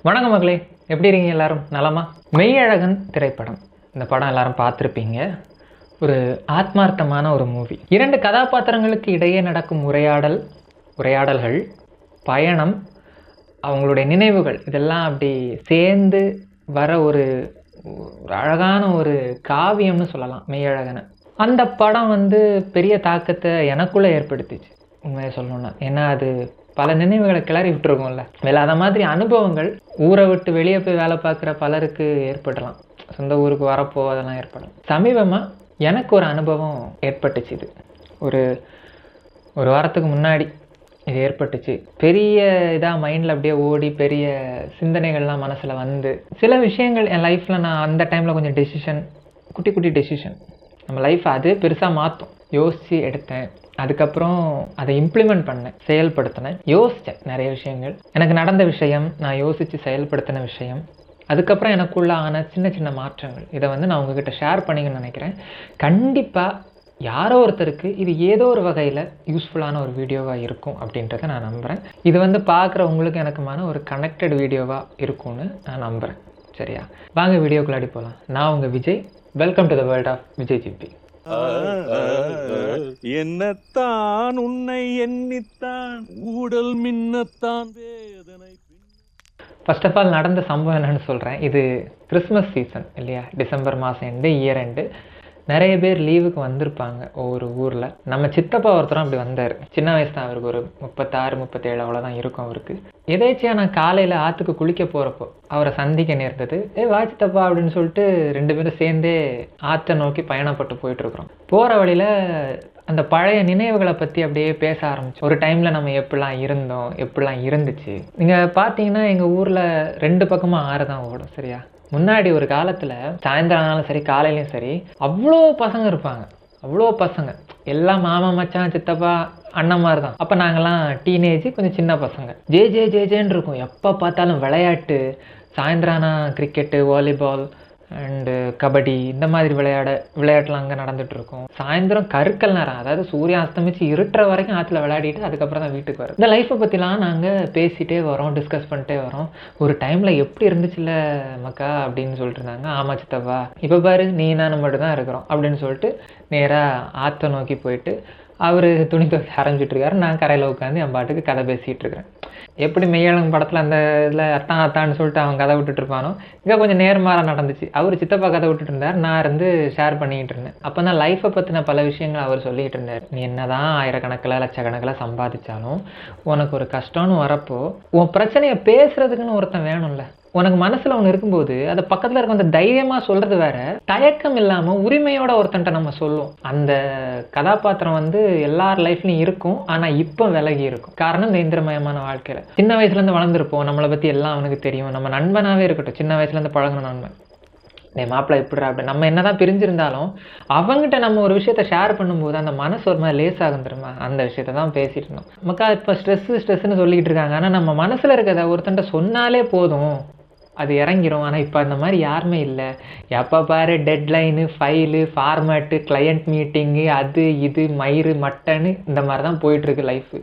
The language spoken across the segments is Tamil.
வணக்கம் மகளே, எப்படி இருக்கீங்க? எல்லாரும் நலமா? மெய்யழகன் திரைப்படம், இந்த படம் எல்லாரும் பார்த்துருப்பீங்க. ஒரு ஆத்மார்த்தமான ஒரு மூவி. இரண்டு கதாபாத்திரங்களுக்கு இடையே நடக்கும் உரையாடல்கள், பயணம், அவங்களுடைய நினைவுகள், இதெல்லாம் அப்படி சேர்ந்து வர ஒரு அழகான ஒரு காவியம்னு சொல்லலாம் மெய்யழகனை. அந்த படம் பெரிய தாக்கத்தை எனக்குள்ளே ஏற்படுத்திச்சு உண்மையை சொல்லணும்னா. ஏன்னா அது பல நினைவுகளை கிளறி விட்டுருக்கோம்ல. வேலை மாதிரி அனுபவங்கள் ஊரை விட்டு வெளியே போய் வேலை பார்க்குற பலருக்கு ஏற்படலாம், சொந்த ஊருக்கு வரப்போ அதெல்லாம் ஏற்படலாம். சமீபமாக எனக்கு ஒரு அனுபவம் ஏற்பட்டுச்சு. இது ஒரு வாரத்துக்கு முன்னாடி இது ஏற்பட்டுச்சு. பெரிய இதாக மைண்டில் அப்படியே ஓடி பெரிய சிந்தனைகள்லாம் மனசில் வந்து சில விஷயங்கள் என் லைஃப்பில் நான் அந்த டைமில் கொஞ்சம் குட்டி டெசிஷன் நம்ம லைஃப்பை அது பெருசாக மாற்றும் யோசித்து எடுத்தேன். அதுக்கப்புறம் அதை இம்ப்ளிமெண்ட் பண்ணேன், செயல்படுத்தினேன், யோசித்தேன். நிறைய விஷயங்கள் எனக்கு நடந்த விஷயம், நான் யோசித்து செயல்படுத்தின விஷயம், அதுக்கப்புறம் எனக்குள்ள ஆன சின்ன மாற்றங்கள். இதை நான் உங்ககிட்ட ஷேர் பண்ணிக்கணும்னு நினைக்கிறேன். கண்டிப்பாக யாரோ ஒருத்தருக்கு இது ஏதோ ஒரு வகையில் யூஸ்ஃபுல்லான ஒரு வீடியோவாக இருக்கும் அப்படின்றத நான் நம்புகிறேன். இது பார்க்குற உங்களுக்கு எனக்குமான ஒரு கனெக்டட் வீடியோவாக இருக்கும்னு நான் நம்புகிறேன். சரியா? வாங்க வீடியோக்குள்ளாடி போகலாம். நான் உங்கள் Vijay. Welcome to the world of Vijay GP. என்னத்தான் உன்னை எண்ணித்தான் ஊடல் மின்னத்தான் வேதனை. ஃபர்ஸ்ட் ஆஃப் ஆல் நடந்த சம்பவம் என்னன்னு சொல்கிறேன். இது கிறிஸ்மஸ் சீசன் இல்லையா? டிசம்பர் மாதம் எண்டு, இயர் எண்டு. நிறைய பேர் லீவுக்கு வந்திருப்பாங்க ஒவ்வொரு ஊரில். நம்ம சித்தப்பா ஒருத்தரும் அப்படி வந்தார். சின்ன வயசு தான் அவருக்கு, ஒரு 36 37 அவ்வளோதான் இருக்கும் அவருக்கு. எதேச்சியாக நான் காலையில் ஆற்றுக்கு குளிக்க போகிறப்போ அவரை சந்திக்க நேர்ந்தது. வா சித்தப்பா அப்படின்னு சொல்லிட்டு 2 பேரும் சேர்ந்தே ஆற்றை நோக்கி பயணப்பட்டு போயிட்டுருக்குறோம். போகிற வழியில் அந்த பழைய நினைவுகளை பற்றி அப்படியே பேச ஆரம்பிச்சோம். ஒரு டைமில் நம்ம எப்படிலாம் இருந்தோம், எப்படிலாம் இருந்துச்சு. நீங்கள் பார்த்தீங்கன்னா எங்கள் ஊரில் 2 பக்கமும் ஆறு தான் ஓடும். சரியா? முன்னாடி ஒரு காலத்தில் சாயந்தரம் ஆனாலும் சரி காலையிலையும் சரி அவ்வளோ பசங்க இருப்பாங்க. அவ்வளோ பசங்க எல்லாம் மாமா மச்சான் சித்தப்பா அண்ணன்மார் தான். அப்போ நாங்கள்லாம் டீனேஜ், கொஞ்சம் சின்ன பசங்க. ஜேன்னு இருக்கும். எப்போ பார்த்தாலும் விளையாட்டு. சாயந்தரம் ஆனால் கிரிக்கெட்டு, வாலிபால் அண்டு கபடி, இந்த மாதிரி விளையாட்டுலாம் அங்கே நடந்துகிட்ருக்கும். சாயந்தரம் கருக்கல் நேரம், அதாவது சூரியன் அஸ்தமிச்சு இருட்டுற வரைக்கும் ஆற்றுல விளையாடிட்டு அதுக்கப்புறம் தான் வீட்டுக்கு வரும். இந்த லைஃப்பை பற்றிலாம் நாங்கள் பேசிகிட்டே வரோம், டிஸ்கஸ் பண்ணிட்டே வரோம். ஒரு டைமில் எப்படி இருந்துச்சுல்ல மக்கா அப்படின்னு சொல்லிட்டு இருந்தாங்க. ஆமாம் சித்தப்பா, இப்போ பாரு நீ நானும் மட்டும் தான் இருக்கிறோம் அப்படின்னு சொல்லிட்டு நேராக ஆற்றை நோக்கி போயிட்டு அவர் துணி துவைக்க ஆரம்பிச்சிட்ருக்காரு. நான் கரையில் உட்காந்து என் பாட்டுக்கு கதை பேசிகிட்டு இருக்கிறேன். எப்படி மெய்யழகன் படத்தில் அந்த இதில் அத்தான்னு சொல்லிட்டு அவன் கதை விட்டுட்டு இருப்பானோ, இங்கே கொஞ்சம் நேர்மாறாக நடந்துச்சு. அவர் சித்தப்பா கதை விட்டுட்டு இருந்தார், நான் ஷேர் பண்ணிக்கிட்டு இருந்தேன். அப்போ தான் லைஃப்பை பற்றின பல விஷயங்கள் அவர் சொல்லிக்கிட்டு இருந்தார். நீ என்ன தான் ஆயிரக்கணக்கில் லட்சக்கணக்கில் சம்பாதிச்சாலும் உனக்கு ஒரு கஷ்டம்னு வரப்போ உன் பிரச்சனையை பேசுறதுக்குன்னு ஒருத்தன் வேணும்ல. உனக்கு மனசில் ஒன்று இருக்கும்போது அதை பக்கத்தில் இருக்க அந்த தைரியமாக சொல்கிறது வேற, தயக்கம் இல்லாமல் உரிமையோட ஒருத்தன்ட்ட நம்ம சொல்லுவோம். அந்த கதாபாத்திரம் எல்லார் லைஃப்லையும் இருக்கும், ஆனால் இப்போ விலகி இருக்கும். காரணம் இந்த இந்திரமயமான வாழ்க்கையில் சின்ன வயசுலேருந்து வளர்ந்துருப்போம். நம்மளை பற்றி எல்லாம் அவனுக்கு தெரியும். நம்ம நண்பனாகவே இருக்கட்டும், சின்ன வயசுலேருந்து பழகின நண்பன், மாப்பிள்ளை இப்படிறா அப்படி நம்ம என்ன தான் பிரிஞ்சிருந்தாலும் அவங்ககிட்ட நம்ம ஒரு விஷயத்த ஷேர் பண்ணும்போது அந்த மனசு ஒரு மாதிரி லேசாகும் தெரியுமா? அந்த விஷயத்த தான் பேசிகிட்டு இருந்தோம். மக்கா இப்போ ஸ்ட்ரெஸ்ன்னு சொல்லிக்கிட்டு இருக்காங்க. ஆனால் நம்ம மனசில் இருக்கிறத ஒருத்தன்ட்ட சொன்னாலே போதும், அது இறங்கிரும். ஆனால் இப்போ அந்த மாதிரி யாருமே இல்லை. எப்போ பாரு டெட்லைனு, ஃபைலு, ஃபார்மேட்டு, கிளையண்ட் மீட்டிங்கு, அது இது மயிறு மட்டன்னு இந்த மாதிரி தான் போயிட்டுருக்கு லைஃபு.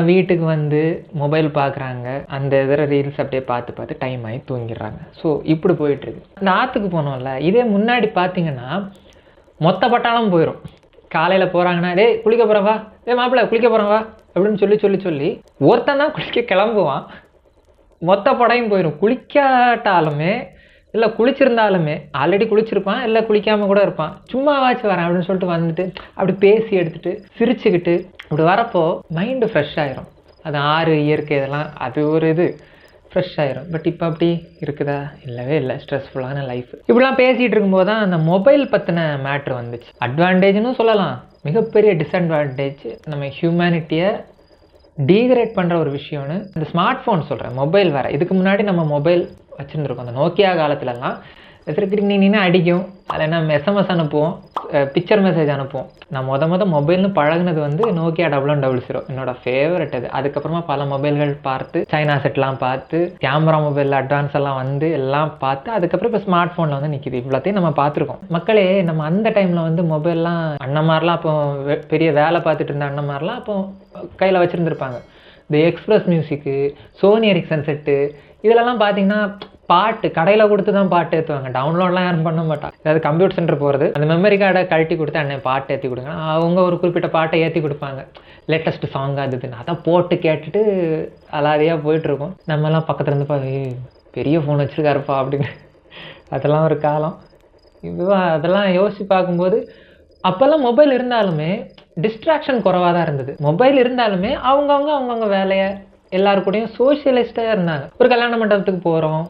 வீட்டுக்கு மொபைல் பார்க்குறாங்க, அந்த இதில் ரீல்ஸ் அப்படியே பார்த்து டைம் ஆகி தூங்கிடுறாங்க. ஸோ இப்படி போயிட்டுருக்கு. இந்த ஆற்றுக்கு போனோம்ல, இதே முன்னாடி பார்த்தீங்கன்னா மொத்த பட்டாளம் போயிடும். காலையில் போகிறாங்கன்னா டேய் குளிக்க போகிறேன் வா, மாப்பிள்ளை குளிக்க போகிறேன் வா அப்படின்னு சொல்லி ஒருத்தன் தான் குளிக்க கிளம்புவான். மொத்த படையும் போயிடும். குளிக்காட்டாலுமே இல்லை குளிச்சிருந்தாலுமே ஆல்ரெடி குளிச்சிருப்பான், இல்லை குளிக்காமல் கூட இருப்பான். சும்மாவாச்சு வரேன் அப்படின்னு சொல்லிட்டு அப்படி பேசி எடுத்துகிட்டு சிரிச்சுக்கிட்டு அப்படி வரப்போ மைண்டு ஃப்ரெஷ் ஆயிரும். அது ஆறு இயற்கை இதெல்லாம் அது ஒரு இது ஃப்ரெஷ் ஆயிரும். பட் இப்போ அப்படி இருக்குதா? இல்லவே இல்லை. ஸ்ட்ரெஸ்ஃபுல்லான லைஃப். இப்படிலாம் பேசிகிட்டு இருக்கும்போது தான் அந்த மொபைல் பற்றின மேட்ரு வந்துச்சு. அட்வான்டேஜ்னு சொல்லலாம், மிகப்பெரிய டிஸ்அட்வான்டேஜ். நம்ம ஹியூமனிட்டியை டீக்ரேட் பண்ணுற ஒரு விஷயம்னு இந்த ஸ்மார்ட் ஃபோன் சொல்கிறேன். மொபைல் வேறு. இதுக்கு முன்னாடி நம்ம மொபைல் வச்சுருந்துருக்கோம். அந்த நோக்கியா காலத்துலலாம் நீனா அடிக்கும், அதில் நம்ம எஸ்எம்எஸ் அனுப்புவோம், பிக்சர் மெசேஜ் அனுப்புவோம். நான் மொபைல்னு பழகினது நோக்கியா 1100 என்னோட ஃபேவரட் அது. அதுக்கப்புறமா பல மொபைல்கள் பார்த்து, சைனா செட்லாம் பார்த்து, கேமரா மொபைல் அட்வான்ஸ் எல்லாம் எல்லாம் பார்த்து அதுக்கப்புறம் இப்போ ஸ்மார்ட் ஃபோனில் நிற்கிது. இவ்வளோத்தையும் நம்ம பார்த்துருக்கோம். மக்களே, நம்ம அந்த டைமில் மொபைல்லாம் அண்ணன்மாரெலாம் அப்போ பெரிய வேலை பார்த்துட்டு இருந்த அண்ணன்மாரெலாம் அப்போ கையில் வச்சுருந்துருப்பாங்க. இந்த எக்ஸ்பிரஸ் மியூசிக்கு, சோனி எரிக்சன் செட்டு இதிலலாம் பார்த்தீங்கன்னா பாட்டு கடையில் கொடுத்து தான் பாட்டு ஏற்றுவாங்க. டவுன்லோட்லாம் யாரும் பண்ண மாட்டாங்க. அதாவது கம்ப்யூட்டர் சென்டர் போகிறது, அந்த மெமரி கார்டை கழட்டி கொடுத்து அண்ணன் பாட்டு ஏற்றி கொடுங்க, அவங்க ஒரு குறிப்பிட்ட பாட்டை ஏற்றி கொடுப்பாங்க. லேட்டஸ்ட் சாங் அது இதுன்னு அதை போட்டு கேட்டுட்டு அலாதியாக போயிட்டுருக்கோம். நம்மலாம் பக்கத்துல இருந்து பெரிய ஃபோன் வச்சுருக்காருப்பா அப்படின்னு. அதெல்லாம் ஒரு காலம். இதுவாக அதெல்லாம் யோசித்து பார்க்கும்போது அப்போல்லாம் மொபைல் இருந்தாலுமே டிஸ்ட்ராக்ஷன் குறைவாக தான் இருந்தது. மொபைல் இருந்தாலுமே அவங்கவுங்க வேலையை எல்லாரு கூடயும் சோஷியலிஸ்டாக இருந்தாங்க. ஒரு கல்யாண மண்டபத்துக்கு போகிறோம்,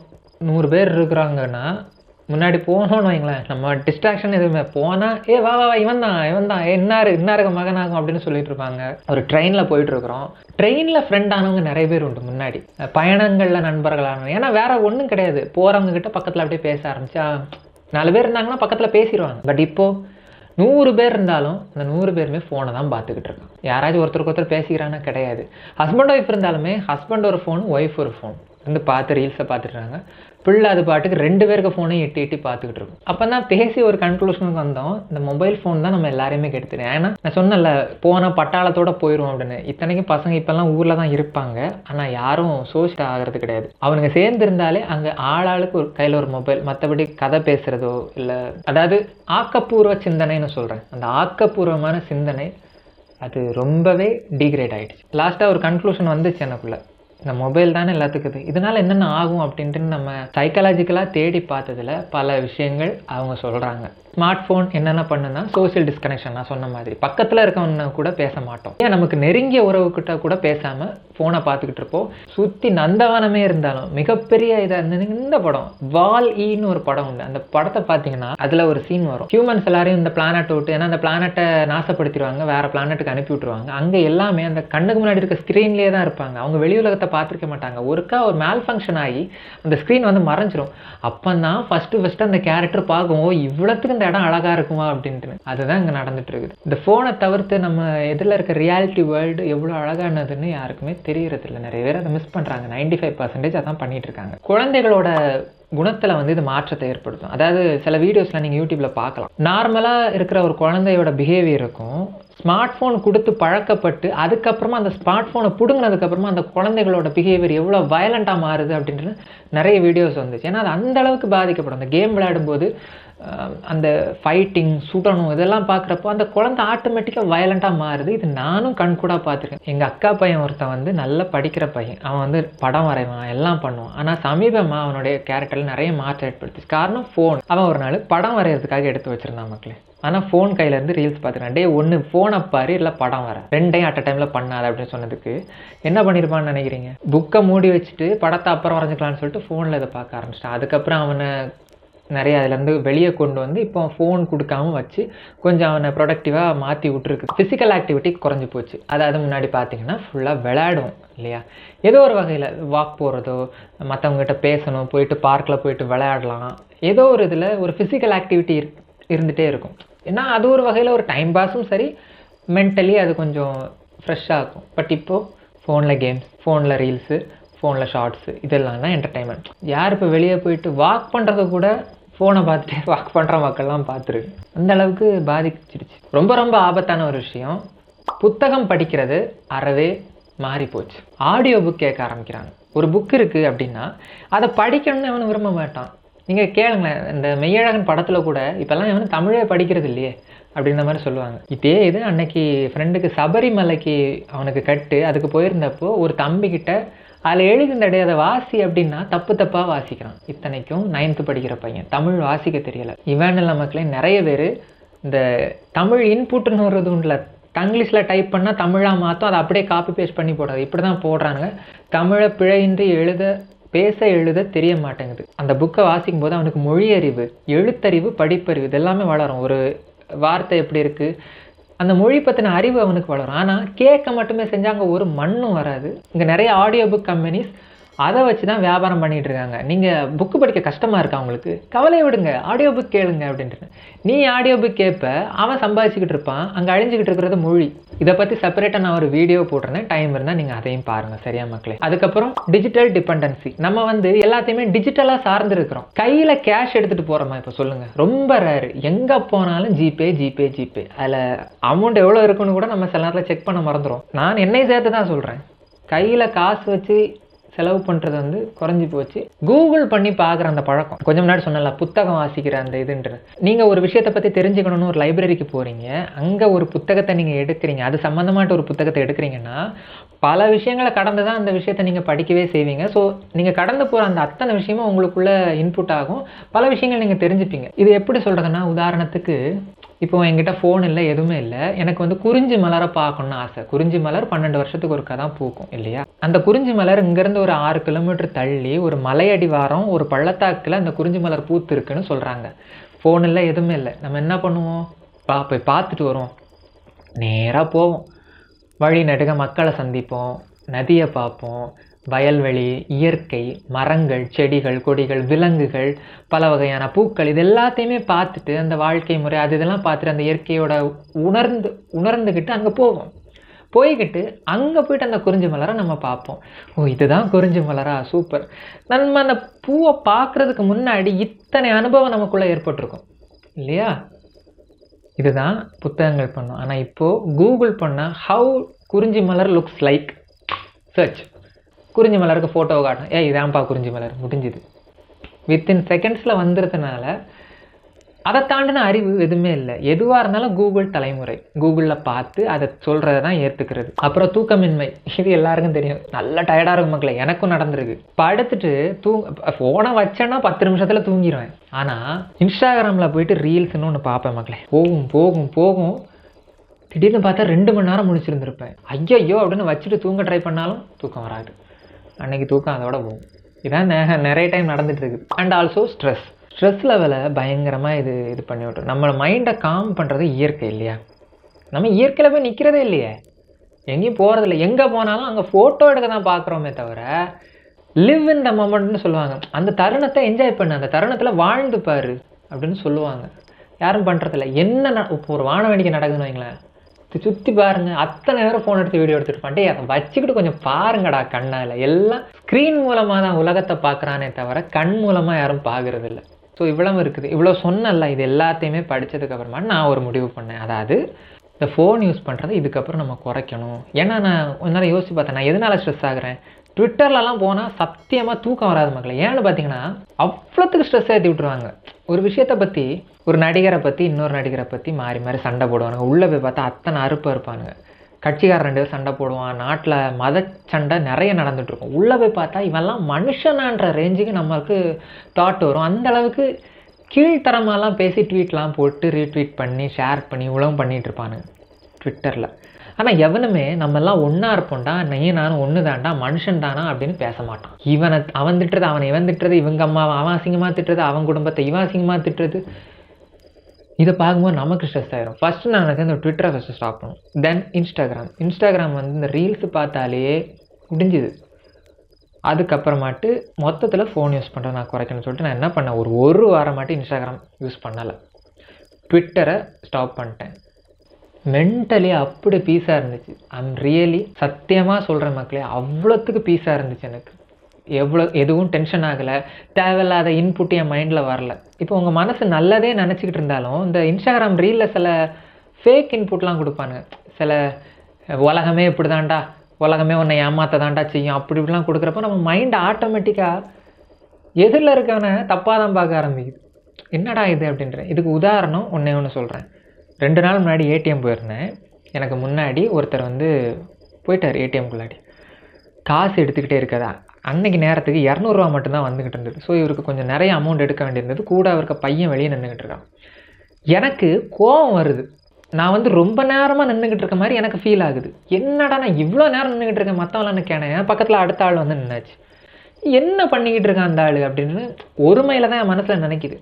100 பேர் இருக்கிறாங்கன்னா முன்னாடி போனோன்னு வைங்களேன், நம்ம டிஸ்ட்ராக்ஷன் எதுவுமே போனால் வா வா இவன் தான் இன்னாருக்கு மகனாகும் அப்படின்னு சொல்லிட்டு இருப்பாங்க. ஒரு ட்ரெயினில் போயிட்டுருக்குறோம், ட்ரெயினில் ஃப்ரெண்ட் ஆனவங்க நிறைய பேர் உண்டு. முன்னாடி பயணங்களில் நண்பர்களானவங்க, ஏன்னா வேற ஒன்றும் கிடையாது. போகிறவங்க கிட்ட பக்கத்தில் அப்படியே பேச ஆரம்பிச்சா 4 பேர் இருந்தாங்கன்னா பக்கத்தில் பேசிடுவாங்க. பட் இப்போது 100 பேர் இருந்தாலும் அந்த 100 பேருமே ஃபோனை தான் பார்த்துக்கிட்டு இருக்காங்க. யாராச்சும் ஒருத்தருக்கு பேசிக்கிறாங்கன்னா கிடையாது. ஹஸ்பண்ட் ஒய்ஃப் இருந்தாலுமே ஹஸ்பண்ட் ஒரு ஃபோன், ஒய்ஃப் ஒரு ஃபோன் இருந்து பார்த்து ரீல்ஸை பார்த்துட்டுறாங்க. பிள்ளை அது பாட்டுக்கு 2 பேருக்கு ஃபோனையும் எட்டி பார்த்துக்கிட்டு இருக்கும். அப்போ தான் பேசி ஒரு கன்க்ளூஷனுக்கு வந்தோம், இந்த மொபைல் ஃபோன் தான் நம்ம எல்லாரையுமே கெடுத்துடும். ஏன்னா நான் சொன்னல போனால் பட்டாளத்தோடு போயிடுவோம் அப்படின்னு. இத்தனைக்கும் பசங்க இப்போல்லாம் ஊரில் தான் இருப்பாங்க, ஆனால் யாரும் சோஷியல் ஆகிறது கிடையாது. அவனுங்க சேர்ந்துருந்தாலே அங்கே ஆளாளுக்கு ஒரு கையில் ஒரு மொபைல், மற்றபடி கதை பேசுகிறதோ இல்லை, அதாவது ஆக்கப்பூர்வ சிந்தனைன்னு சொல்கிறேன், அந்த ஆக்கப்பூர்வமான சிந்தனை அது ரொம்பவே டீக்ரேட் ஆகிடுச்சு. லாஸ்ட்டாக ஒரு கன்க்ளூஷன் வந்துச்சு எனக்குள்ளே, இந்த மொபைல் தானே எல்லாத்துக்குது, இதனால் என்னென்ன ஆகும் அப்படின்ட்டு நம்ம சைக்காலஜிக்கலாக தேடி பார்த்ததில் பல விஷயங்கள் அவங்க சொல்கிறாங்க. ஸ்மார்ட் ஃபோன் என்னென்ன பண்ணுன்னா சோஷியல் டிஸ்கனெக்ஷன். நான் சொன்ன மாதிரி பக்கத்தில் இருக்கவன கூட பேச மாட்டோம். ஏன் நமக்கு நெருங்கிய உறவுக்கிட்ட கூட பேசாமல் ஃபோனை பார்த்துக்கிட்டு இருப்போம். சுற்றி நந்தவனமே இருந்தாலும் மிகப்பெரிய இதாக இந்த படம் வால்-ஈன்னு ஒரு படம் உண்டு. அந்த படத்தை பார்த்தீங்கன்னா அதில் ஒரு சீன் வரும், ஹியூமன்ஸ் எல்லாரையும் இந்த பிளானட்டை விட்டு, ஏன்னா அந்த பிளானட்டை நாசப்படுத்திடுவாங்க, வேறு பிளானட்டுக்கு அனுப்பி விட்டுருவாங்க. அங்கே எல்லாமே அந்த கண்ணுக்கு முன்னாடி இருக்க ஸ்க்ரீன்லேயே தான் இருப்பாங்க. அவங்க வெளி உலகத்தை பார்த்துருக்க மாட்டாங்க. ஒருக்கா ஒரு மேல் ஃபங்க்ஷன் ஆகி அந்த ஸ்க்ரீன் வந்து மறைஞ்சிரும். அப்போ தான் ஃபஸ்ட்டு அந்த கேரக்டர் பார்க்கும், இவ்வளோத்துக்கு இந்த இடம் அழகாக இருக்குமா அப்படின்ட்டு. அதுதான் இங்கே நடந்துட்டு இருக்குது. இந்த ஃபோனை தவிர்த்து நம்ம எதில் இருக்க ரியாலிட்டி வேர்ல்டு எவ்வளோ அழகானதுன்னு யாருக்குமே தெரியறது இல்லை. நிறைய பேர் அதை மிஸ் பண்ணுறாங்க. 95% அதான் பண்ணிட்டு இருக்காங்க. குழந்தைகளோட குணத்தில் வந்து இது மாற்றத்தை ஏற்படுத்தும். அதாவது சில வீடியோஸில் நீங்கள் யூடியூப்பில் பார்க்கலாம், நார்மலாக இருக்கிற ஒரு குழந்தையோட பிஹேவியர் இருக்கும், ஸ்மார்ட் ஃபோன் கொடுத்து பழக்கப்பட்டு அதுக்கப்புறமா அந்த ஸ்மார்ட் ஃபோனை பிடுங்கினதுக்கப்புறமா அந்த குழந்தைகளோட பிஹேவியர் எவ்வளோ வயலண்ட்டாக மாறுது அப்படின்ட்டு நிறைய வீடியோஸ் வந்துச்சு. ஏன்னா அது அந்த அளவுக்கு பாதிக்கப்படும். அந்த கேம் விளையாடும்போது அந்த ஃபைட்டிங், சுடணும் இதெல்லாம் பார்க்குறப்போ அந்த குழந்தை ஆட்டோமேட்டிக்காக வயலண்ட்டாக மாறுது. இது நானும் கண்கூடாக பார்த்துருக்கேன். எங்கள் அக்கா பையன் ஒருத்தன் வந்து நல்லா படிக்கிற பையன், அவன் வந்து படம் வரைவான், எல்லாம் பண்ணுவான். ஆனால் சமீபமாக அவனுடைய கேரக்டரில் நிறைய மாற்றம் ஏற்படுத்துச்சு. காரணம் ஃபோன். அவன் ஒரு நாள் படம் வரைகிறதுக்காக எடுத்து வச்சுருந்தான் மக்களே. ஆனால் ஃபோன் கையிலேருந்து ரீல்ஸ் பார்த்துருக்கான். ஒன்று ஃபோனை பாரு, இல்லை படம் வர, 2டையும் அட் அ டைமில் பண்ணாது அப்படின்னு சொன்னதுக்கு என்ன பண்ணியிருப்பான்னு நினைக்கிறீங்க? புக்கை மூடி வச்சுட்டு படத்தை அப்புறம் வரைஞ்சிக்கலான்னு சொல்லிட்டு ஃபோனில் இதை பார்க்க ஆரம்பிச்சிட்டான். அதுக்கப்புறம் அவனை நிறைய அதுலேருந்து வெளியே கொண்டு வந்து இப்போ ஃபோன் கொடுக்காம வச்சு கொஞ்சம் அவனை ப்ரொடக்டிவாக மாற்றி விட்டுருக்கு. ஃபிசிக்கல் ஆக்டிவிட்டி குறைஞ்சி போச்சு. அதாவது முன்னாடி பார்த்தீங்கன்னா ஃபுல்லாக விளையாடுவோம் இல்லையா, ஏதோ ஒரு வகையில் வாக் போகிறதோ, மற்றவங்ககிட்ட பேசணும், போயிட்டு பார்க்கில் போயிட்டு விளையாடலாம், ஏதோ ஒரு இதில் ஒரு ஃபிசிக்கல் ஆக்டிவிட்டி இருந்துகிட்டே இருக்கும். ஏன்னா அது ஒரு வகையில் ஒரு டைம் பாஸும் சரி, மென்டலி அது கொஞ்சம் ஃப்ரெஷ்ஷாக இருக்கும். பட் இப்போது ஃபோனில் கேம்ஸ், ஃபோனில் ரீல்ஸு, ஃபோனில் ஷார்ட்ஸு, இதெல்லாம் தான் என்டர்டைன்மெண்ட். யார் இப்போ வெளியே போயிட்டு வாக் பண்ணுறது கூட ஃபோனை பார்த்துட்டு வாக் பண்ணுற மக்கள்லாம் பார்த்துருக்கு. அந்த அளவுக்கு பாதிச்சிடுச்சு. ரொம்ப ரொம்ப ஆபத்தான ஒரு விஷயம், புத்தகம் படிக்கிறது அறவே மாறி போச்சு. ஆடியோ புக் கேட்க ஆரம்பிக்கிறாங்க. ஒரு புக் இருக்குது அப்படின்னா அதை படிக்கணும்னு அவனு விரும்ப மாட்டான். நீங்கள் கேளுங்களேன், இந்த மெய்யழகன் படத்தில் கூட இப்போல்லாம் எவனும் தமிழே படிக்கிறது இல்லையே அப்படின்ற மாதிரி சொல்லுவாங்க. இதே இது அன்னைக்கு ஃப்ரெண்டுக்கு சபரிமலைக்கு அவனுக்கு கட்டு அதுக்கு போயிருந்தப்போ ஒரு தம்பிக்கிட்ட அதில் எழுதிந்தடே அதை வாசி அப்படின்னா தப்பாக வாசிக்கிறான். இத்தனைக்கும் 9th படிக்கிற பையன், தமிழ் வாசிக்க தெரியலை. இவன் இல்லை மக்களே, நிறைய பேர் இந்த தமிழ் இன்புட்டுன்னு வருது உண்டில், தங்கிலீஷில் டைப் பண்ணால் தமிழாக மாற்றும், அதை அப்படியே காப்பி பேஸ்ட் பண்ணி போடாது, இப்படி தான் போடுறானுங்க. தமிழை பிழையின்றி பேச எழுத தெரிய மாட்டேங்குது. அந்த புக்கை வாசிக்கும் போது அவனுக்கு மொழி அறிவு, எழுத்தறிவு, படிப்பறிவு இதெல்லாமே வளரும். ஒரு வார்த்தை எப்படி இருக்குது, அந்த மொழி பற்றின அறிவு அவனுக்கு வளரும். ஆனால் கேட்க மட்டுமே செஞ்சால் அங்கே ஒரு மண்ணும் வராது. இங்கே நிறைய ஆடியோ புக் கம்பெனிஸ் அதை வச்சு தான் வியாபாரம் பண்ணிகிட்டு இருக்காங்க. நீங்கள் புக்கு படிக்க கஷ்டமாக இருக்கா உங்களுக்கு, கவலையை விடுங்க, ஆடியோ புக் கேளுங்க அப்படின்ட்டு. நீ ஆடியோ புக் கேட்ப, அவன் சம்பாதிச்சுக்கிட்டு இருப்பான், அங்கே அழிஞ்சிக்கிட்டு இருக்கிறது மொழி. இதை பற்றி செப்பரேட்டாக நான் ஒரு வீடியோ போட்டிருந்தேன், டைம் இருந்தால் நீங்கள் அதையும் பாருங்கள் சரியா மக்களே. அதுக்கப்புறம் டிஜிட்டல் டிபெண்டன்சி. நம்ம வந்து எல்லாத்தையுமே டிஜிட்டலாக சார்ந்துருக்கிறோம். கையில் கேஷ் எடுத்துகிட்டு போகிறோமா இப்போ சொல்லுங்கள், ரொம்ப ரேரு. எங்கே போனாலும் ஜிபே ஜிபே ஜிபே. அதில் அமௌண்ட் எவ்வளோ இருக்குன்னு கூட நம்ம சில நேரத்தில் செக் பண்ண மறந்துடும். நான் என்னை சேர்த்து தான் சொல்கிறேன். கையில் காசு வச்சு செலவு பண்ணுறது வந்து குறைஞ்சி போச்சு. கூகுள் பண்ணி பார்க்குற அந்த பழக்கம், கொஞ்சம் முன்னாடி சொன்னல புத்தகம் வாசிக்கிற அந்த இதுன்றது. நீங்கள் ஒரு விஷயத்தை பற்றி தெரிஞ்சுக்கணும்னு ஒரு லைப்ரரிக்கு போகிறீங்க, அங்கே ஒரு புத்தகத்தை நீங்கள் எடுக்கிறீங்க, அது சம்மந்தமாட்ட ஒரு புத்தகத்தை எடுக்கிறீங்கன்னா பல விஷயங்களை கடந்து தான் அந்த விஷயத்தை நீங்கள் படிக்கவே செய்வீங்க. ஸோ நீங்கள் கடந்து போகிற அந்த அத்தனை விஷயமும் உங்களுக்குள்ளே இன்புட் ஆகும், பல விஷயங்கள் நீங்கள் தெரிஞ்சுப்பீங்க. இது எப்படி சொல்கிறதுன்னா, உதாரணத்துக்கு இப்போ என்கிட்ட ஃபோன் இல்லை, எதுவுமே இல்லை, எனக்கு வந்து குறிஞ்சி மலரை பார்க்கணுன்னு ஆசை. குறிஞ்சி மலர் 12 வருஷத்துக்கு ஒருக்கா தான் பூக்கும் இல்லையா? அந்த குறிஞ்சி மலர் இங்கேருந்து ஒரு 6 கிலோமீட்டர் தள்ளி ஒரு மலையடிவாரம் ஒரு பள்ளத்தாக்கில் அந்த குறிஞ்சி மலர் பூத்து இருக்குன்னு சொல்கிறாங்க. ஃபோன் இல்லை, எதுவுமே இல்லை. நம்ம என்ன பண்ணுவோம்? போய் பார்த்துட்டு வருவோம். நேராக போவோம், வழி நெடுக மக்களை சந்திப்போம், நதியை பார்ப்போம், வயல்வெளி, இயற்கை, மரங்கள், செடிகள், கொடிகள், விலங்குகள், பல வகையான பூக்கள், இது எல்லாத்தையுமே பார்த்துட்டு அந்த வாழ்க்கை முறை அது இதெல்லாம் பார்த்துட்டு அந்த இயற்கையோட உணர்ந்துக்கிட்டு அங்கே போவோம். போய்கிட்டு அங்கே போய்ட்டு அந்த குறிஞ்சி மலரை நம்ம பார்ப்போம். ஓ, இதுதான் குறிஞ்சி மலரா, சூப்பர். நம்ம அந்த பூவை பார்க்குறதுக்கு முன்னாடி இத்தனை அனுபவம் நமக்குள்ளே ஏற்பட்டிருக்கும் இல்லையா? இதுதான் புத்தகங்கள் பண்ணோம். ஆனால் இப்போது கூகுள் பண்ணால் ஹவு குறிஞ்சி மலர் லுக்ஸ் லைக் சர்ச், குறிஞ்சி மலருக்கு ஃபோட்டோ காட்டணும், இதான்ப்பா குறிஞ்சி மலர், முடிஞ்சுது. வித்தின் செகண்ட்ஸில் வந்துடுறதுனால அதை தாண்டின அறிவு எதுவுமே இல்லை. எதுவாக இருந்தாலும் கூகுள் தலைமுறை, கூகுளில் பார்த்து அதை சொல்கிறத தான் ஏற்றுக்கிறது. அப்புறம் தூக்கமின்மை, இது எல்லாருக்கும் தெரியும், நல்லா டயர்டாக இருக்கும் மக்களே, எனக்கும் நடந்திருக்கு. படுத்துட்டு ஃபோனை வச்சேன்னா 10 நிமிஷத்தில் தூங்கிடுவேன். ஆனால் இன்ஸ்டாகிராமில் போயிட்டு ரீல்ஸ்ன்னு ஒன்று பார்ப்பேன் மக்களே, போகும் போகும் போகும், திடீர்னு பார்த்தா 2 மணி நேரம் முடிச்சிருந்துருப்பேன். ஐயோ அப்படின்னு வச்சுட்டு தூங்க ட்ரை பண்ணாலும் தூக்கம் வராது, அன்னைக்கு தூக்கம் அதோட போகும். இதான் நிறைய டைம் நடந்துட்டு இருக்குது. அண்ட் ஆல்சோ ஸ்ட்ரெஸ் லெவலை பயங்கரமாக இது பண்ணி விட்டுரும். நம்மளை மைண்டை காம் பண்ணுறது இயற்கை இல்லையா? நம்ம இயற்கையில் போய் நிற்கிறதே இல்லையே, எங்கேயும் போகிறதில்ல. எங்கே போனாலும் அங்கே ஃபோட்டோ எடுக்க தான் பார்க்குறோமே தவிர லிவ் இன் த மொமெண்ட்னு சொல்லுவாங்க. அந்த தருணத்தை என்ஜாய் பண்ணு, அந்த தருணத்தில் வாழ்ந்து பாரு அப்படின்னு சொல்லுவாங்க. யாரும் பண்ணுறதில்ல. என்ன இப்போ ஒரு வான வேடிக்கை நடக்குதுன்னு வைங்களேன், சுற்றி பாருங்கள், அத்தனை நேரம் ஃபோன் எடுத்து வீடியோ எடுத்துகிட்டு பண்ணிட்டு அதை வச்சுக்கிட்டு கொஞ்சம் பாருங்கடா கண்ணால். எல்லாம் ஸ்க்ரீன் மூலமாக தான் உலகத்தை பார்க்குறானே தவிர கண் மூலமாக யாரும் பார்க்குறது இல்லை. ஸோ இவ்வளவு இருக்குது. இவ்வளோ சொன்னல, இது எல்லாத்தையுமே படித்ததுக்கப்புறமா நான் ஒரு முடிவு பண்ணேன். அதாவது இந்த ஃபோன் யூஸ் பண்ணுறதை இதுக்கப்புறம் நம்ம குறைக்கணும். ஏன்னா நான் கொஞ்ச நேரம் யோசிச்சு பார்த்தேன், நான் எதனால் ஸ்ட்ரெஸ் ஆகுறேன். ட்விட்டர்லலாம் போனால் சத்தியமாக தூக்கம் வராது மக்களே. ஏன்னு பார்த்தீங்கன்னா அவ்வளோத்துக்கு ஸ்ட்ரெஸ் ஏற்றி விட்ருவாங்க. ஒரு விஷயத்தை பற்றி, ஒரு நடிகரை பற்றி இன்னொரு நடிகரை பற்றி மாறி மாறி சண்டை போடுவானுங்க. உள்ளே போய் பார்த்தா அத்தனை அறுப்பாக இருப்பானுங்க. கட்சிக்காரர் 2 பேர் சண்டை போடுவான், நாட்டில் மத சண்டை நிறைய நடந்துகிட்ருக்கும். உள்ளே போய் பார்த்தா இவெல்லாம் மனுஷனான்ற ரேஞ்சுக்கு நம்மளுக்கு தாட் வரும். அந்தளவுக்கு கீழ்த்தரமாலாம் பேசி ட்வீட்லாம் போட்டு ரீட்வீட் பண்ணி ஷேர் பண்ணி உலகம் பண்ணிகிட்டு இருப்பானுங்க ட்விட்டரில். ஆனால் எவனுமே நம்மெல்லாம் ஒன்றா இருப்போம்டா, நானும் ஒன்று தான்டா, மனுஷன் தானா அப்படின்னு பேச மாட்டான். அவன் திட்டுறது, இவன் திட்டுறது, இவங்க அம்மாவை அவன் அசிங்கமாக திட்டுறது, அவன் குடும்பத்தை இவன் அசிங்கமாக திட்டுறது, இதை பார்க்கும்போது நமக்கு ஸ்ட்ரெஸ் ஆகிடும். ஃபஸ்ட்டு நான் இந்த ட்விட்டரை ஃபஸ்ட்டு ஸ்டாப் பண்ணும். தென் இன்ஸ்டாகிராம் வந்து இந்த ரீல்ஸு பார்த்தாலே முடிஞ்சுது. அதுக்கப்புறமாட்டு மொத்தத்தில் ஃபோன் யூஸ் பண்ணுறேன் நான் குறைக்கணும்னு சொல்லிட்டு நான் என்ன பண்ணேன், ஒரு வாரம் மட்டும் இன்ஸ்டாகிராம் யூஸ் பண்ணலை, ட்விட்டரை ஸ்டாப் பண்ணிட்டேன். மென்டலி அப்படி பீஸாக இருந்துச்சு. ஐம் ரியலி சத்தியமாக சொல்கிறேன் மக்களே, அவ்வளோத்துக்கு பீஸாக இருந்துச்சு எனக்கு. எதுவும் டென்ஷன் ஆகலை, தேவையில்லாத இன்புட் என் மைண்டில் வரல. இப்போ உங்கள் மனசு நல்லதே நினச்சிக்கிட்டு இருந்தாலும் இந்த இன்ஸ்டாகிராம் ரீலில் சில ஃபேக் இன்புட்லாம் கொடுப்பானுங்க. சில உலகமே இப்படி தான்டா, உலகமே உன்னை ஏமாற்ற தான்டா செய்யும், அப்படி இப்படிலாம் கொடுக்குறப்போ நம்ம மைண்ட் ஆட்டோமேட்டிக்காக எதிரில் இருக்கான தப்பாக தான் பார்க்க ஆரம்பிக்குது. என்னடா இது அப்படின்ற. இதுக்கு உதாரணம் ஒன்று சொல்கிறேன். 2 நாள் முன்னாடி ஏடிஎம் போயிருந்தேன். எனக்கு முன்னாடி ஒருத்தர் வந்து போயிட்டார் ஏடிஎம்குள்ளாடி. காசு எடுத்துக்கிட்டே இருக்காதா, அன்னைக்கு நேரத்துக்கு 200 ரூபா மட்டும்தான் வந்துக்கிட்டு இருந்தது. ஸோ இவருக்கு கொஞ்சம் நிறைய அமௌண்ட் எடுக்க வேண்டியிருந்தது. கூட அவருக்கு பையன் வெளியே நின்றுக்கிட்டு இருக்கான். எனக்கு கோவம் வருது. நான் வந்து ரொம்ப நேரமாக நின்றுக்கிட்டு இருக்க மாதிரி எனக்கு ஃபீல் ஆகுது. என்னடா நான் இவ்வளோ நேரம் நின்றுக்கிட்டு இருக்கேன், மற்றவங்களாம் நிற்கானே, பக்கத்தில் அடுத்த ஆள் வந்து நின்னாச்சு, என்ன பண்ணிக்கிட்டு இருக்கான் அந்த ஆள் அப்படின்னு ஒருமையில் தான் என் மனசில் நினைக்கிது.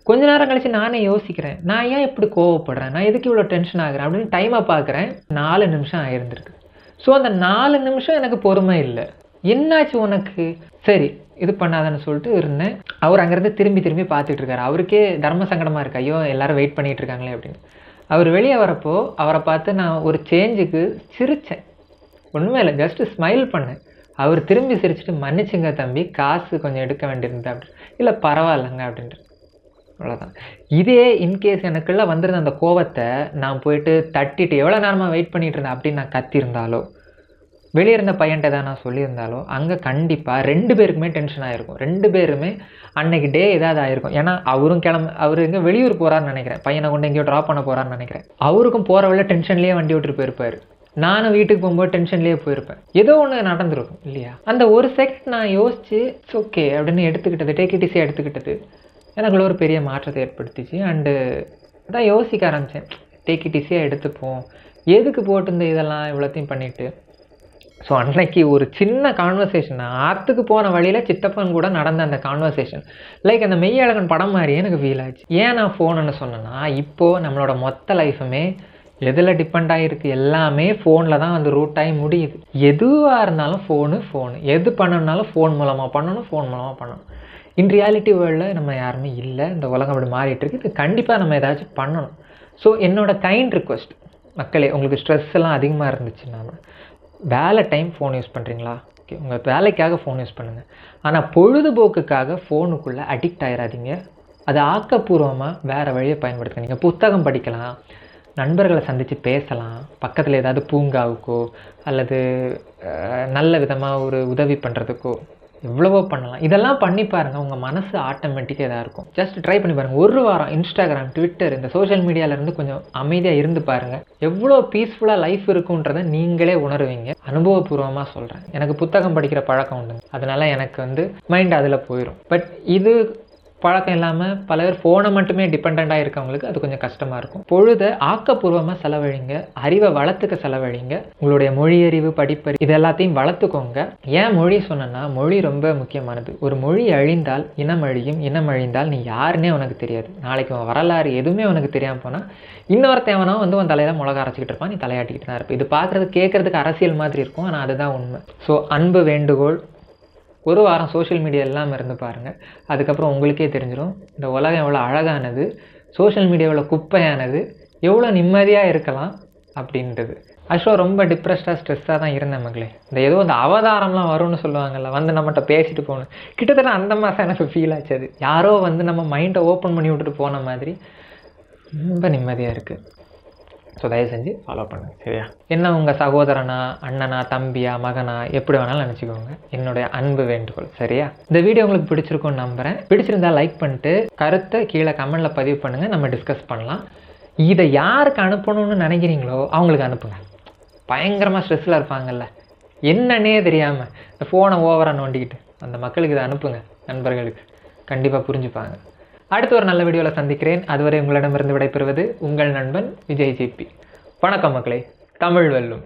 கொஞ்ச நேரம் கழித்து நானே யோசிக்கிறேன், நான் ஏன் இப்படி கோவப்படுறேன், நான் எதுக்கு இவ்வளோ டென்ஷன் ஆகுறேன் அப்படின்னு டைமை பார்க்குறேன். 4 நிமிஷம் ஆயிருந்திருக்கு. ஸோ அந்த 4 நிமிஷம் எனக்கு பொறுமை இல்லை. என்னாச்சு உனக்கு, சரி இது பண்ணாதான்னு சொல்லிட்டு இருந்தேன். அவர் அங்கேருந்து திரும்பி பார்த்துட்டு இருக்காரு. அவருக்கே தர்ம சங்கடமாக இருக்கு, ஐயோ எல்லாரும் வெயிட் பண்ணிகிட்டு இருக்காங்களே அப்படின்னு. அவர் வெளியே வரப்போ அவரை பார்த்து நான் ஒரு சேஞ்சுக்கு சிரித்தேன். ஒன்றுமே இல்லை, ஜஸ்ட்டு ஸ்மைல் பண்ணேன். அவர் திரும்பி சிரிச்சுட்டு, மன்னிச்சுங்க தம்பி, காசு கொஞ்சம் எடுக்க வேண்டியிருந்தேன் அப்படின்னு. இல்லை பரவாயில்லைங்க அப்படின்ட்டு, அவ்வளோதான். இதே இன்கேஸ் எனக்குள்ளே வந்திருந்த அந்த கோவத்தை நான் போயிட்டு தட்டிட்டு எவ்வளோ நேரமாக வெயிட் பண்ணிகிட்டு இருந்தேன் அப்படின்னு நான் கத்திருந்தாலோ, வெளியே இருந்த பையன்ட்ட தான் நான் சொல்லியிருந்தாலோ அங்கே கண்டிப்பாக 2 பேருக்குமே டென்ஷன் ஆகிருக்கும். 2 பேருமே அன்னைக்கு டே ஏதாவது ஆகிருக்கும். ஏன்னா அவர் எங்கே வெளியூர் போகிறான்னு நினைக்கிறேன், பையனை கொண்டு எங்கேயோ ட்ராப் பண்ண போகிறான்னு நினைக்கிறேன். அவருக்கும் போகிற வழியில் டென்ஷன்லேயே வண்டி ஓட்டிட்டு போயிருப்பார். நானும் வீட்டுக்கு போகும்போது டென்ஷன்லேயே போயிருப்பேன். ஏதோ ஒன்று நடந்திருக்கும் இல்லையா? அந்த ஒரு செகண்ட் நான் யோசிச்சு இட்ஸ் ஓகே அப்படின்னு எடுத்துக்கிட்டது, டேக் இட் ஈஸியாக எடுத்துக்கிட்டது எனக்குள்ள ஒரு பெரிய மாற்றத்தை ஏற்படுத்திச்சு. அண்டு தான் யோசிக்க ஆரம்பித்தேன், டேக் இட் ஈஸியாக எடுத்துப்போம், எதுக்கு போட்டு இதெல்லாம் இவ்வளோத்தையும் பண்ணிவிட்டு. ஸோ அன்னைக்கு ஒரு சின்ன கான்வர்சேஷன், ஆற்றுக்கு போன வழியில் சித்தப்பன் கூட நடந்த அந்த கான்வர்சேஷன் லைக் அந்த மெய்யழகன் படம் மாதிரியே எனக்கு ஃபீல் ஆச்சு. ஏன் நான் ஃபோனுன்னு சொன்னேன்னா, இப்போது நம்மளோட மொத்த லைஃபுமே எதில் டிபெண்ட் ஆகிருக்கு, எல்லாமே ஃபோனில் தான் வந்து ரூட் ஆகி முடியுது. எதுவாக இருந்தாலும் ஃபோனு எது பண்ணணுனாலும் ஃபோன் மூலமாக பண்ணணும், ஃபோன் மூலமாக பண்ணணும். இன் ரியாலிட்டி வேர்ல்டில் நம்ம யாருமே இல்லை, இந்த உலகம் அப்படி மாறிட்டு இருக்கு. இது கண்டிப்பாக நம்ம ஏதாச்சும் பண்ணணும். ஸோ என்னோடய கைண்ட் ரிக்வெஸ்ட் மக்களே, உங்களுக்கு ஸ்ட்ரெஸ் எல்லாம் அதிகமாக இருந்துச்சுன்னா வேலை டைம் ஃபோன் யூஸ் பண்ணுறீங்களா, ஓகே, உங்கள் வேலைக்காக ஃபோன் யூஸ் பண்ணுங்கள். ஆனால் பொழுதுபோக்குக்காக ஃபோனுக்குள்ளே அடிக்ட் ஆகிடாதீங்க. அதை ஆக்கப்பூர்வமாக வேறு வழியை பயன்படுத்துங்க. நீங்கள் புத்தகம் படிக்கலாம், நண்பர்களை சந்தித்து பேசலாம், பக்கத்தில் ஏதாவது பூங்காவுக்கோ அல்லது நல்ல விதமாக ஒரு உதவி பண்ணுறதுக்கோ எவ்வளவோ பண்ணலாம். இதெல்லாம் பண்ணி பாருங்கள், உங்கள் மனசு ஆட்டோமேட்டிக்காக இதாக இருக்கும். ஜஸ்ட் ட்ரை பண்ணி பாருங்கள். ஒரு வாரம் இன்ஸ்டாகிராம், ட்விட்டர், இந்த சோஷியல் மீடியாவிலேருந்து கொஞ்சம் அமைதியாக இருந்து பாருங்கள். எவ்வளோ பீஸ்ஃபுல்லாக லைஃப் இருக்குன்றதை நீங்களே உணர்வீங்க. அனுபவபூர்வமாக சொல்கிறேன். எனக்கு புத்தகம் படிக்கிற பழக்கம் உண்டுங்க, அதனால் எனக்கு வந்து மைண்ட் அதில் போயிடும். பட் இது பழக்கம் இல்லாமல் பல பேர் ஃபோனை மட்டுமே டிபெண்ட்டாக இருக்கவங்களுக்கு அது கொஞ்சம் கஷ்டமாக இருக்கும். பொழுதை ஆக்கப்பூர்வமாக செலவழிங்க, அறிவை வளர்த்துக்க செலவழிங்க. உங்களுடைய மொழியறிவு, படிப்பறிவு இது எல்லாத்தையும் வளர்த்துக்கோங்க. ஏன் மொழி சொன்னேன்னா, மொழி ரொம்ப முக்கியமானது. ஒரு மொழி அழிந்தால் இனம் அழியும், இனம் அழிந்தால் நீ யாருன்னே உனக்கு தெரியாது. நாளைக்கு உன் வரலாறு எதுவுமே உனக்கு தெரியாமல் போனால் இன்னொருத்தவனா வந்து உன் தலையில் மிளகா அரைச்சிக்கிட்டு இருப்பான், நீ தலையாட்டிக்கிட்டு தான் இருப்ப. இது பார்க்குறது கேட்குறதுக்கு அரசியல் மாதிரி இருக்கும், ஆனால் அதுதான் உண்மை. ஸோ அன்பு வேண்டுகோள், ஒரு வாரம் சோஷியல் மீடியா இல்லாமல் இருந்து பாருங்கள். அதுக்கப்புறம் உங்களுக்கே தெரிஞ்சிடும் இந்த உலகம் எவ்வளோ அழகானது, சோஷியல் மீடியா எவ்வளோ குப்பையானது, எவ்வளோ நிம்மதியாக இருக்கலாம் அப்படின்றது. ஆக்சுவலாக ரொம்ப டிப்ரெஸ்டாக, ஸ்ட்ரெஸ்ஸாக தான் இருந்தேன் மக்களே. இந்த ஏதோ இந்த அவதாரம்லாம் வரும்னு சொல்லுவாங்கள்ல, வந்து நம்மகிட்ட பேசிட்டு போகணும், கிட்டத்தட்ட அந்த மாதம் எனக்கு ஃபீல் ஆச்சு. அது யாரோ வந்து நம்ம மைண்டை ஓப்பன் பண்ணி விட்டுட்டு போன மாதிரி ரொம்ப நிம்மதியாக இருக்குது. ஸோ தயவு செஞ்சு ஃபாலோ பண்ணுங்கள், சரியா? என்ன உங்கள் சகோதரனா, அண்ணனா, தம்பியா, மகனா, எப்படி வேணாலும் நினச்சிக்கோங்க. என்னுடைய அன்பு வேண்டுகோள், சரியா? இந்த வீடியோ உங்களுக்கு பிடிச்சிருக்கும்னு நம்புகிறேன். பிடிச்சிருந்தா லைக் பண்ணிட்டு கருத்தை கீழே கமெண்டில் பதிவு பண்ணுங்கள், நம்ம டிஸ்கஸ் பண்ணலாம். இதை யாருக்கு அனுப்பணும்னு நினைக்கிறீங்களோ அவங்களுக்கு அனுப்புங்க. பயங்கரமாக ஸ்ட்ரெஸ்ஸில் இருப்பாங்கல்ல, என்னன்னே தெரியாமல் இந்த ஃபோனை ஓவராக நோண்டிக்கிட்டு அந்த மக்களுக்கு இதை அனுப்புங்க, நண்பர்களுக்கு. கண்டிப்பாக புரிஞ்சுப்பாங்க. அடுத்து ஒரு நல்ல வீடியோவில் சந்திக்கிறேன். அதுவரை உங்களிடமிருந்து விடைபெறுவது உங்கள் நண்பன் விஜய் ஜிபி. வணக்கம் மக்களே, தமிழ் வெல்லும்.